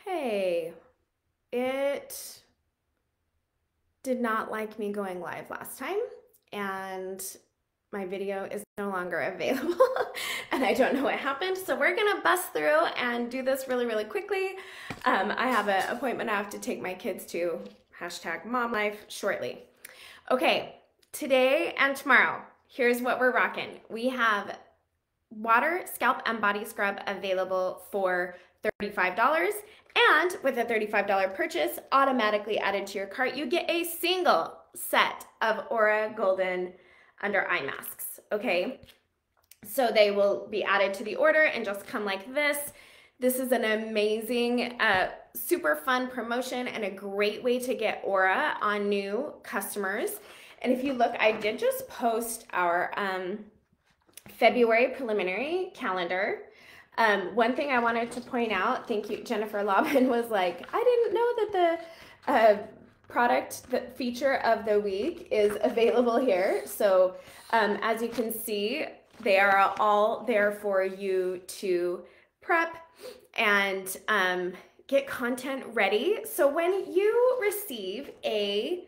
Hey, it did not like me going live last time, and my video is no longer available, and I don't know what happened. So we're gonna bust through and do this really, really quickly. I have an appointment I have to take my kids to, hashtag mom life, shortly. Okay, today and tomorrow, here's what we're rocking. We have water, scalp, and body scrub available for $35. And with a $35 purchase automatically added to your cart, you get a single set of Aura Golden under eye masks, okay? So they will be added to the order and just come like this. This is an amazing, super fun promotion and a great way to get Aura on new customers. And if you look, I did just post our February preliminary calendar. One thing I wanted to point out, thank you, Jennifer Lobbin was like, I didn't know that the product, the feature of the week is available here. So as you can see, they are all there for you to prep and get content ready. So when you receive a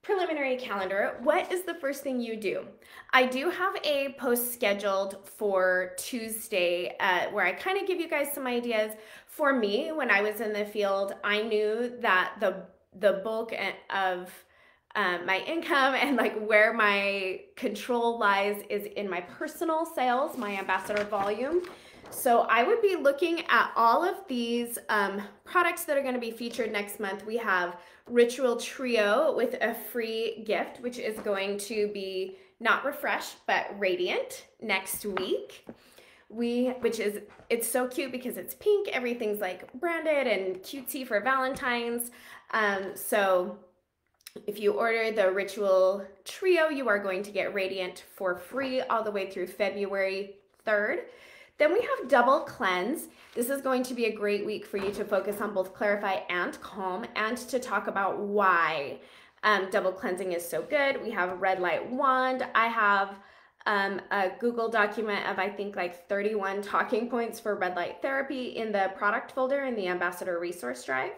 preliminary calendar, what is the first thing you do? I do have a post scheduled for Tuesday where I kind of give you guys some ideas. For me, when I was in the field, I knew that the bulk of my income and like where my control lies is in my personal sales, my ambassador volume. So I would be looking at all of these products that are going to be featured next month. We have Ritual Trio with a free gift, which is going to be not Refresh, but Radiant next week. It's so cute because it's pink. Everything's like branded and cutesy for Valentine's. So if you order the Ritual Trio, you are going to get Radiant for free all the way through February 3rd. Then we have Double Cleanse. This is going to be a great week for you to focus on both Clarify and Calm and to talk about why double cleansing is so good. We have Red Light Wand. I have a Google document of I think like 31 talking points for red light therapy in the product folder in the Ambassador Resource Drive.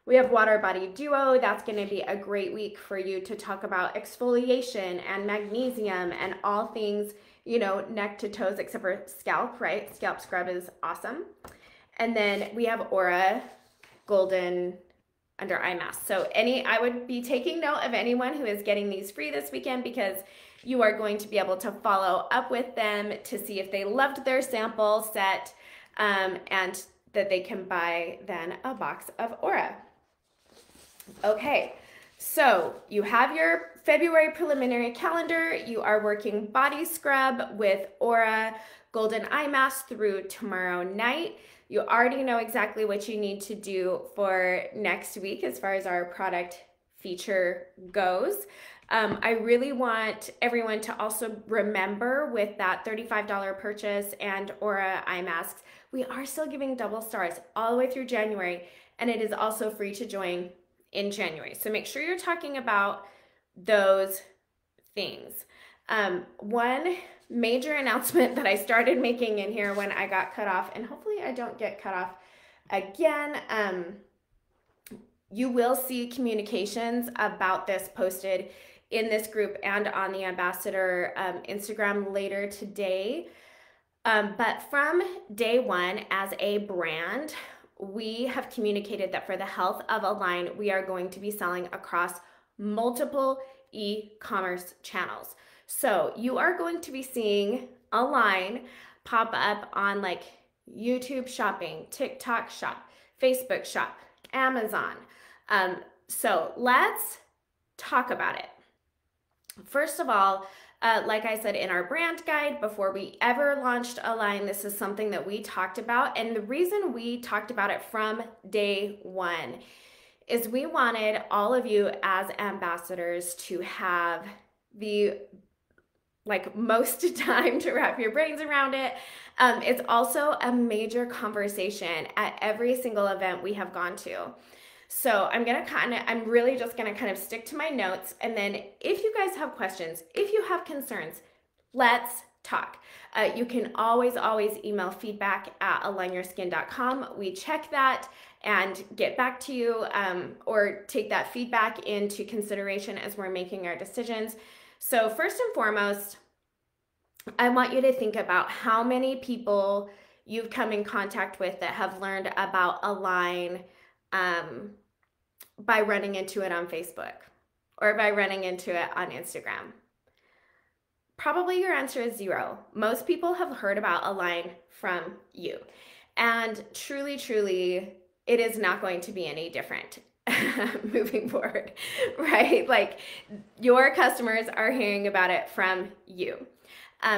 We have Water Body Duo. That's going to be a great week for you to talk about exfoliation and magnesium and all things, you know, neck to toes except for scalp, right? Scalp scrub is awesome. And then we have Aura Golden under eye mask. So I would be taking note of anyone who is getting these free this weekend because you are going to be able to follow up with them to see if they loved their sample set and that they can buy then a box of Aura. Okay, so you have your February preliminary calendar. You are working body scrub with Aura Golden Eye Mask through tomorrow night. You already know exactly what you need to do for next week as far as our product feature goes. I really want everyone to also remember with that $35 purchase and Aura eye masks, we are still giving double stars all the way through January, and it is also free to join in January. So make sure you're talking about those things. One major announcement that I started making in here when I got cut off, and hopefully I don't get cut off again, you will see communications about this posted in this group and on the Ambassador Instagram later today. But from day one as a brand, we have communicated that for the health of Align, we are going to be selling across multiple e-commerce channels. So you are going to be seeing Align pop up on like YouTube shopping, TikTok shop, Facebook shop, Amazon. So let's talk about it. First of all, like I said in our brand guide, before we ever launched Align, this is something that we talked about. And the reason we talked about it from day one is we wanted all of you as ambassadors to have the most time to wrap your brains around it. It's also a major conversation at every single event we have gone to. So I'm really just gonna kind of stick to my notes, and then if you guys have questions, if you have concerns, let's talk. You can always email feedback@alignyourskin.com. We check that and get back to you, or take that feedback into consideration as we're making our decisions. So first and foremost, I want you to think about how many people you've come in contact with that have learned about Align by running into it on Facebook or by running into it on Instagram. Probably your answer is 0. Most people have heard about Align from you. And truly, it is not going to be any different moving forward, right? Like, your customers are hearing about it from you.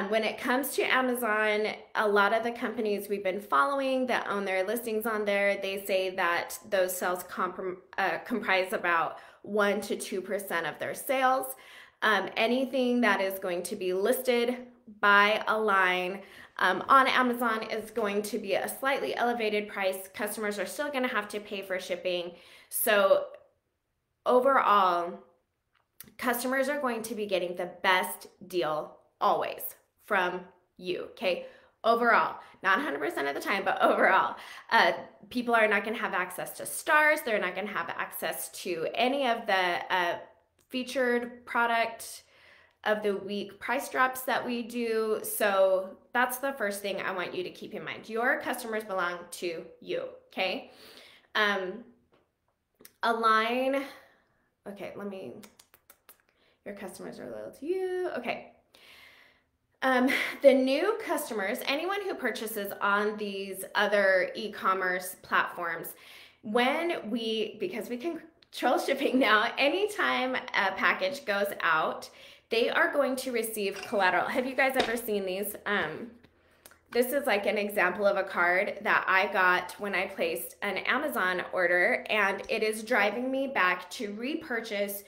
When it comes to Amazon, a lot of the companies we've been following that own their listings on there, they say that those sales comprise about 1 to 2% of their sales. Anything that is going to be listed by Align on Amazon is going to be a slightly elevated price. Customers are still going to have to pay for shipping. So overall, customers are going to be getting the best deal always from you, okay? Overall, not 100% of the time, but overall, people are not going to have access to stars. They're not going to have access to any of the featured product of the week price drops that we do. So that's the first thing I want you to keep in mind. Your customers belong to you, okay? Align, okay, your customers are loyal to you, okay. The new customers, anyone who purchases on these other e-commerce platforms, because we can control shipping now, anytime a package goes out, they are going to receive collateral. Have you guys ever seen these? This is like an example of a card that I got when I placed an Amazon order, and it is driving me back to repurchase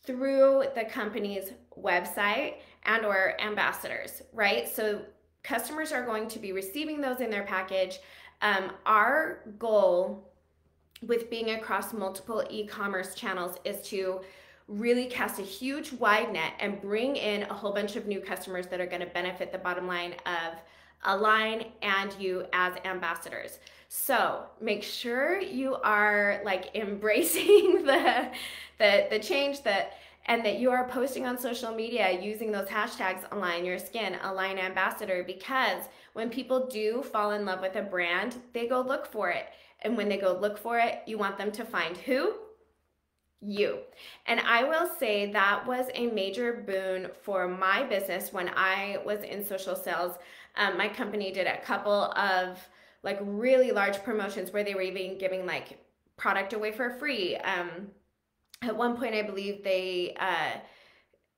through the company's website and or ambassadors, right? So customers are going to be receiving those in their package. Our goal with being across multiple e-commerce channels is to really cast a huge wide net and bring in a whole bunch of new customers that are going to benefit the bottom line of Align and you as ambassadors. So make sure you are like embracing the change and that you are posting on social media using those hashtags Align Your Skin, Align Ambassador, because when people do fall in love with a brand, they go look for it. And when they go look for it, you want them to find who? You. And I will say that was a major boon for my business when I was in social sales. My company did a couple of like really large promotions where they were even giving like product away for free. At one point, I believe they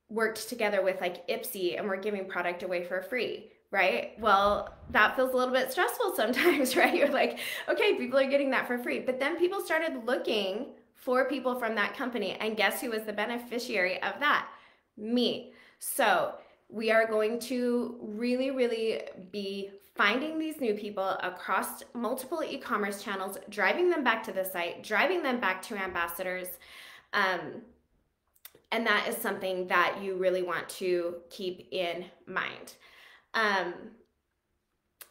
worked together with like Ipsy and were giving product away for free, right? Well, that feels a little bit stressful sometimes, right? You're like, okay, people are getting that for free. But then people started looking for people from that company. And guess who was the beneficiary of that? Me. So we are going to really be finding these new people across multiple e-commerce channels, driving them back to the site, driving them back to ambassadors. And that is something that you really want to keep in mind.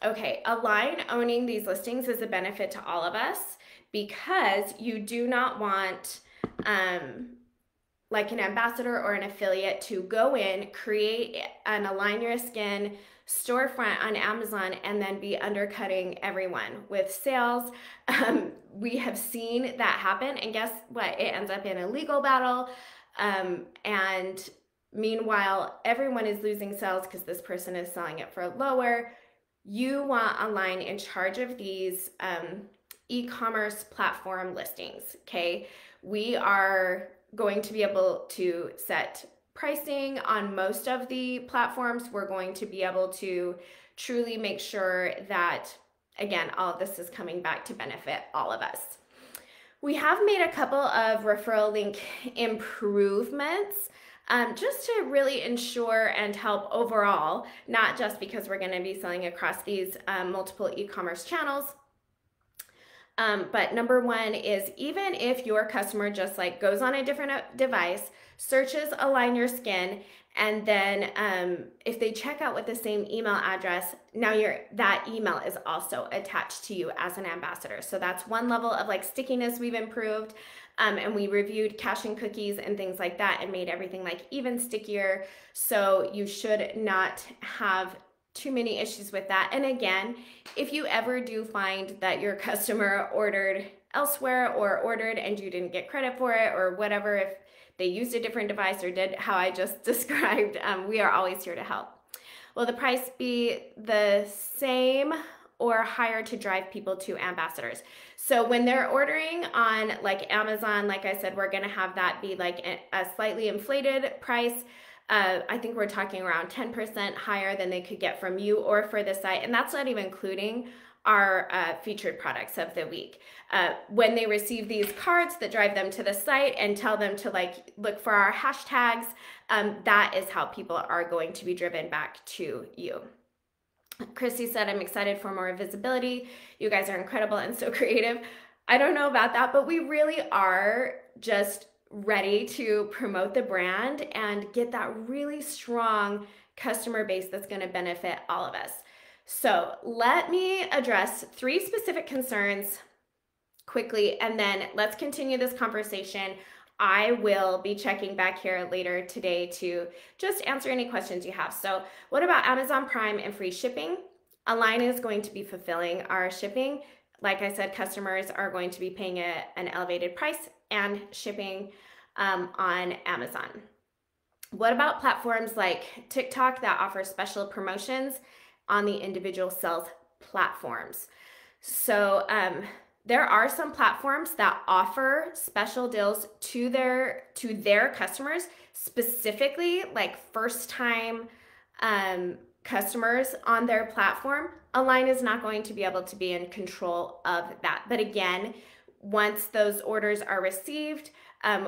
Okay, Align owning these listings is a benefit to all of us because you do not want like an ambassador or an affiliate to go in, create an Align Your Skin storefront on Amazon and then be undercutting everyone with sales. We have seen that happen, and guess what? It ends up in a legal battle. And meanwhile, everyone is losing sales because this person is selling it for lower. You want Align in charge of these e-commerce platform listings, okay? We are going to be able to set pricing on most of the platforms. We're going to be able to truly make sure that, again, all of this is coming back to benefit all of us. We have made a couple of referral link improvements just to really ensure and help overall, not just because we're going to be selling across these multiple e-commerce channels. But number one is, even if your customer just like goes on a different device, searches Align Your Skin, and then if they check out with the same email address, now that email is also attached to you as an ambassador. So that's one level of like stickiness we've improved. And we reviewed caching cookies and things like that and made everything like even stickier. So you should not have too many issues with that. And again, if you ever do find that your customer ordered elsewhere or ordered and you didn't get credit for it or whatever, if they used a different device or did how I just described, we are always here to help. Will the price be the same or higher to drive people to ambassadors? So when they're ordering on like Amazon, like I said, we're gonna have that be like a slightly inflated price. I think we're talking around 10% higher than they could get from you or for the site. And that's not even including our featured products of the week. When they receive these cards that drive them to the site and tell them to like look for our hashtags, that is how people are going to be driven back to you. Christy said, I'm excited for more visibility. You guys are incredible and so creative. I don't know about that, but we really are just ready to promote the brand and get that really strong customer base that's going to benefit all of us. So let me address 3 specific concerns quickly, and then let's continue this conversation. I will be checking back here later today to just answer any questions you have. So what about Amazon Prime and free shipping? Align is going to be fulfilling our shipping. Like I said, customers are going to be paying an elevated price and shipping on Amazon. What about platforms like TikTok that offer special promotions on the individual sales platforms? So there are some platforms that offer special deals to their customers, specifically like first time customers on their platform. Align is not going to be able to be in control of that. But again, once those orders are received,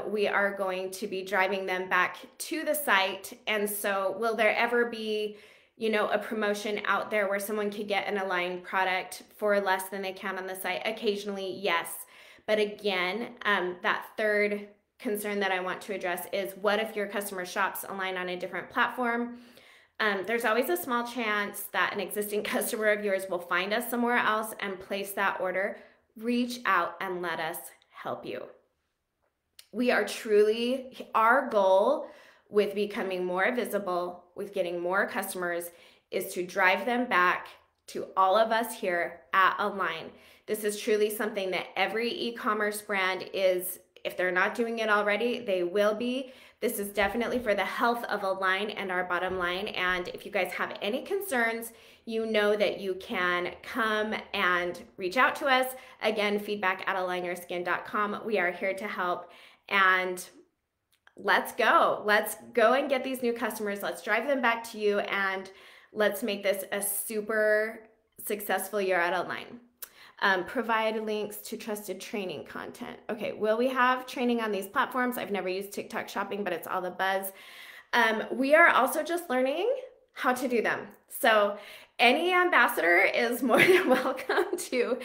we are going to be driving them back to the site. And so will there ever be, you know, a promotion out there where someone could get an Align product for less than they can on the site? Occasionally, yes. But again, that third concern that I want to address is, what if your customer shops Align on a different platform? There's always a small chance that an existing customer of yours will find us somewhere else and place that order. Reach out and let us help you. We are truly, our goal with becoming more visible, with getting more customers, is to drive them back to all of us here at Align. This is truly something that every e-commerce brand is, if they're not doing it already, they will be. This is definitely for the health of Align and our bottom line. And if you guys have any concerns, you know that you can come and reach out to us. Again, feedback@alignyourskin.com. We are here to help. And let's go and get these new customers. Let's drive them back to you, and let's make this a super successful year at Align. Provide links to trusted training content. Okay, will we have training on these platforms? I've never used TikTok shopping, but it's all the buzz. We are also just learning how to do them. So any ambassador is more than welcome to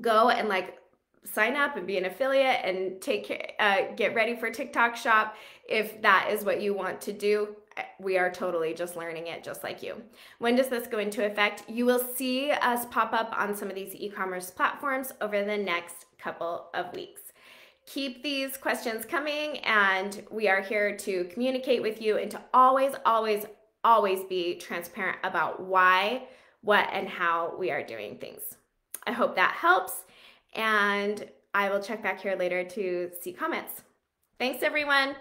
go and like sign up and be an affiliate and get ready for TikTok shop if that is what you want to do. We are totally just learning it just like you. When does this go into effect? You will see us pop up on some of these e-commerce platforms over the next couple of weeks. Keep these questions coming, and we are here to communicate with you and to always be transparent about why, what, and how we are doing things. I hope that helps, and I will check back here later to see comments. Thanks, everyone.